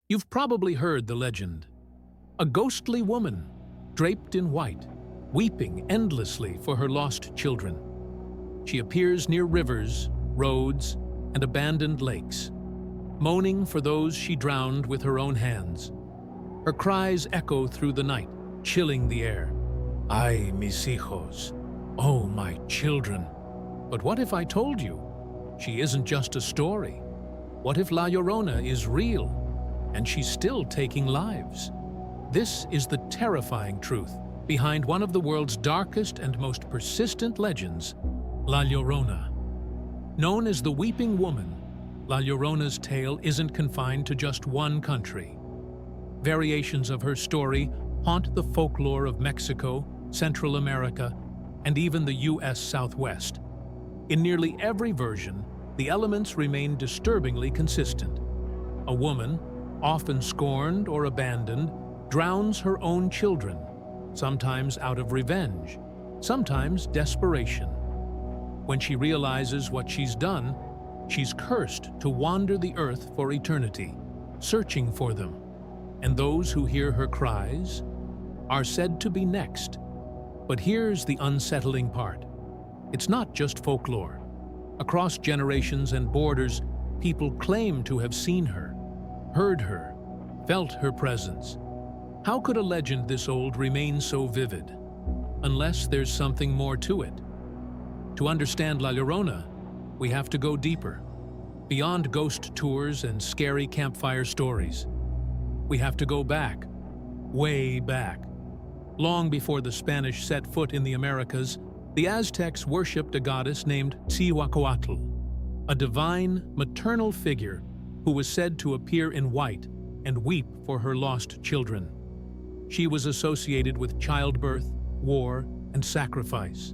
You've probably heard the legend. A ghostly woman, draped in white, weeping endlessly for her lost children. She appears near rivers, roads, and abandoned lakes, moaning for those she drowned with her own hands. Her cries echo through the night, chilling the air. Ay, mis hijos. Oh, my children. But what if I told you? She isn't just a story. What if La Llorona is real, and she's still taking lives? This is the terrifying truth behind one of the world's darkest and most persistent legends, La Llorona. Known as the Weeping Woman, La Llorona's tale isn't confined to just one country. Variations of her story haunt the folklore of Mexico, Central America, and even the U.S. Southwest. In nearly every version, the elements remain disturbingly consistent. A woman, often scorned or abandoned, drowns her own children, sometimes out of revenge, sometimes desperation. When she realizes what she's done, she's cursed to wander the earth for eternity, searching for them. And those who hear her cries are said to be next. But here's the unsettling part. It's not just folklore. Across generations and borders, people claim to have seen her, heard her, felt her presence. How could a legend this old remain so vivid? Unless there's something more to it. To understand La Llorona, we have to go deeper, beyond ghost tours and scary campfire stories. We have to go back, way back. Long before the Spanish set foot in the Americas, the Aztecs worshipped a goddess named Cihuacoatl, a divine, maternal figure who was said to appear in white and weep for her lost children. She was associated with childbirth, war, and sacrifice.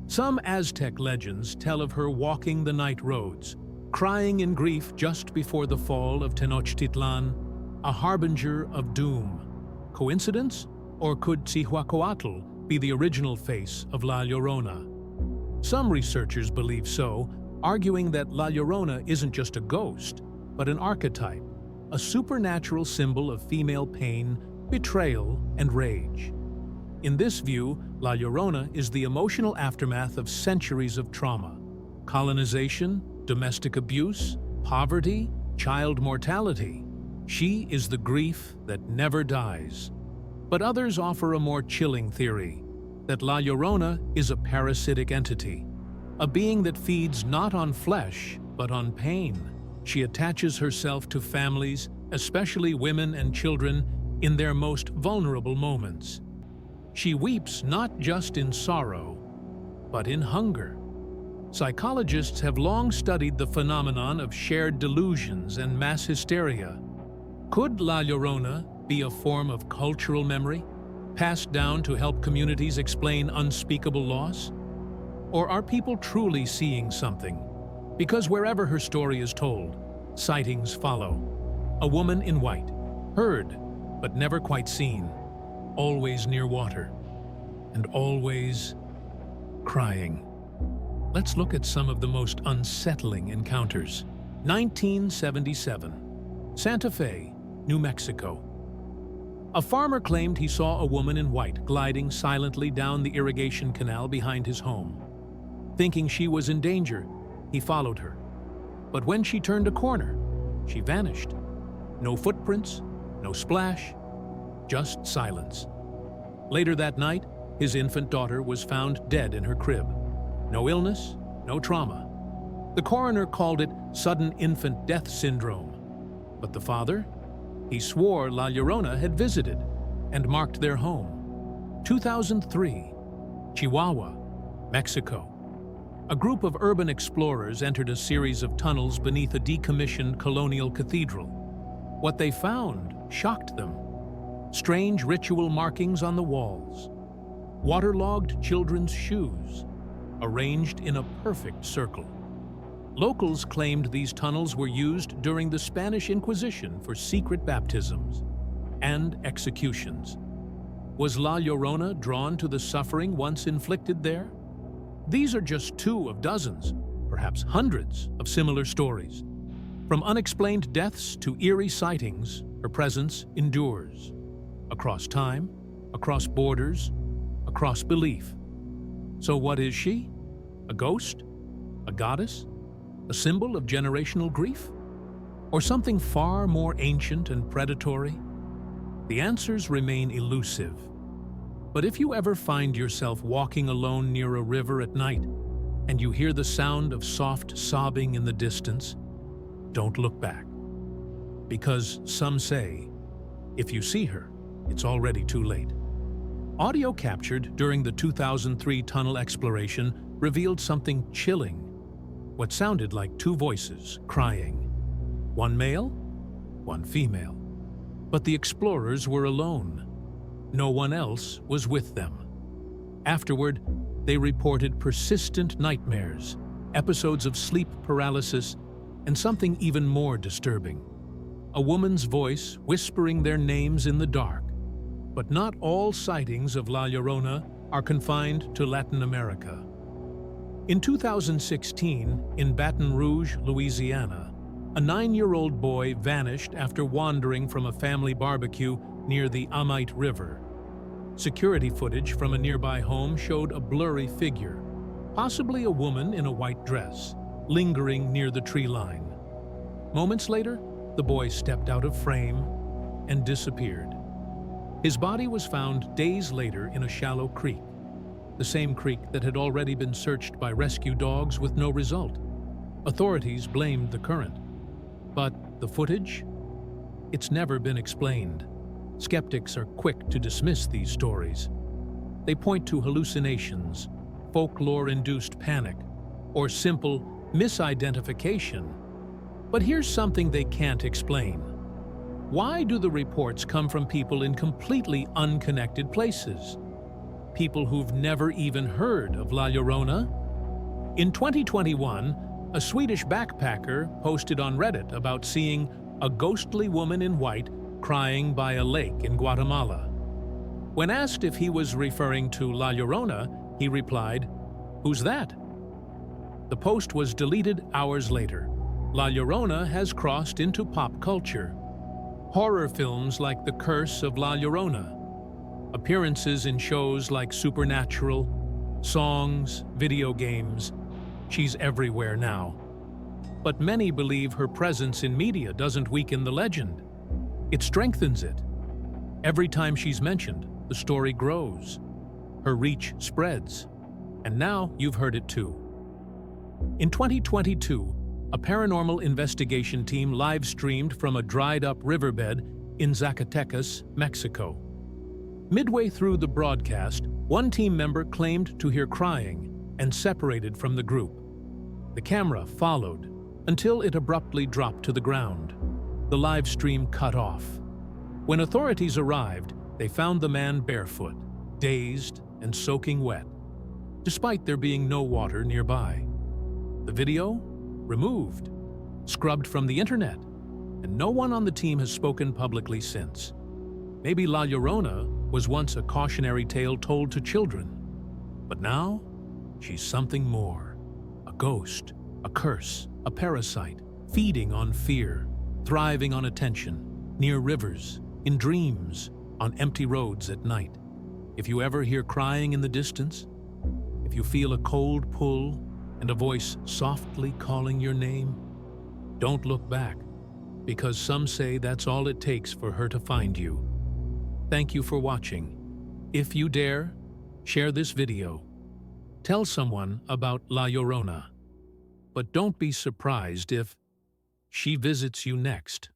Some Aztec legends tell of her walking the night roads, crying in grief just before the fall of Tenochtitlan, a harbinger of doom. Coincidence? Or could Cihuacoatl be the original face of La Llorona? Some researchers believe so, arguing that La Llorona isn't just a ghost, but an archetype, a supernatural symbol of female pain, betrayal, and rage. In this view, La Llorona is the emotional aftermath of centuries of trauma: colonization, domestic abuse, poverty, child mortality. She is the grief that never dies. But others offer a more chilling theory, that La Llorona is a parasitic entity, a being that feeds not on flesh, but on pain. She attaches herself to families, especially women and children, in their most vulnerable moments. She weeps not just in sorrow, but in hunger. Psychologists have long studied the phenomenon of shared delusions and mass hysteria. Could La Llorona be a form of cultural memory, passed down to help communities explain unspeakable loss? Or are people truly seeing something? Because wherever her story is told, sightings follow. A woman in white, heard, but never quite seen, always near water, and always crying. Let's look at some of the most unsettling encounters. 1977, Santa Fe, New Mexico. A farmer claimed he saw a woman in white gliding silently down the irrigation canal behind his home. Thinking she was in danger, he followed her. But when she turned a corner, she vanished. No footprints, no splash, just silence. Later that night, his infant daughter was found dead in her crib. No illness, no trauma. The coroner called it sudden infant death syndrome. But the father? He swore La Llorona had visited and marked their home. 2003, Chihuahua, Mexico. A group of urban explorers entered a series of tunnels beneath a decommissioned colonial cathedral. What they found shocked them. Strange ritual markings on the walls, waterlogged children's shoes, arranged in a perfect circle. Locals claimed these tunnels were used during the Spanish Inquisition for secret baptisms and executions. Was La Llorona drawn to the suffering once inflicted there? These are just two of dozens, perhaps hundreds, of similar stories. From unexplained deaths to eerie sightings, her presence endures. Across time, across borders, across belief. So what is she? A ghost? A goddess? A symbol of generational grief? Or something far more ancient and predatory? The answers remain elusive. But if you ever find yourself walking alone near a river at night, and you hear the sound of soft sobbing in the distance, don't look back. Because some say, if you see her, it's already too late. Audio captured during the 2003 tunnel exploration revealed something chilling. What sounded like two voices crying. One male, one female. But the explorers were alone. No one else was with them. Afterward, they reported persistent nightmares, episodes of sleep paralysis, and something even more disturbing. A woman's voice whispering their names in the dark. But not all sightings of La Llorona are confined to Latin America. In 2016, in Baton Rouge, Louisiana, a 9-year-old boy vanished after wandering from a family barbecue near the Amite River. Security footage from a nearby home showed a blurry figure, possibly a woman in a white dress, lingering near the tree line. Moments later, the boy stepped out of frame and disappeared. His body was found days later in a shallow creek, the same creek that had already been searched by rescue dogs with no result. Authorities blamed the current. But the footage? It's never been explained. Skeptics are quick to dismiss these stories. They point to hallucinations, folklore-induced panic, or simple misidentification. But here's something they can't explain. Why do the reports come from people in completely unconnected places? People who've never even heard of La Llorona? In 2021, a Swedish backpacker posted on Reddit about seeing a ghostly woman in white crying by a lake in Guatemala. When asked if he was referring to La Llorona, he replied, "Who's that?" The post was deleted hours later. La Llorona has crossed into pop culture. Horror films like The Curse of La Llorona, appearances in shows like Supernatural, songs, video games. She's everywhere now. But many believe her presence in media doesn't weaken the legend. It strengthens it. Every time she's mentioned, the story grows. Her reach spreads. And now you've heard it too. In 2022, a paranormal investigation team live-streamed from a dried-up riverbed in Zacatecas, Mexico. Midway through the broadcast, one team member claimed to hear crying and separated from the group. The camera followed until it abruptly dropped to the ground. The live stream cut off. When authorities arrived, they found the man barefoot, dazed and soaking wet, despite there being no water nearby. The video? Removed, scrubbed from the internet, and no one on the team has spoken publicly since. Maybe La Llorona was once a cautionary tale told to children, but now she's something more. A ghost, a curse, a parasite, feeding on fear, thriving on attention, near rivers, in dreams, on empty roads at night. If you ever hear crying in the distance, if you feel a cold pull and a voice softly calling your name, don't look back, because some say that's all it takes for her to find you. Thank you for watching. If you dare, share this video. Tell someone about La Llorona. But don't be surprised if she visits you next.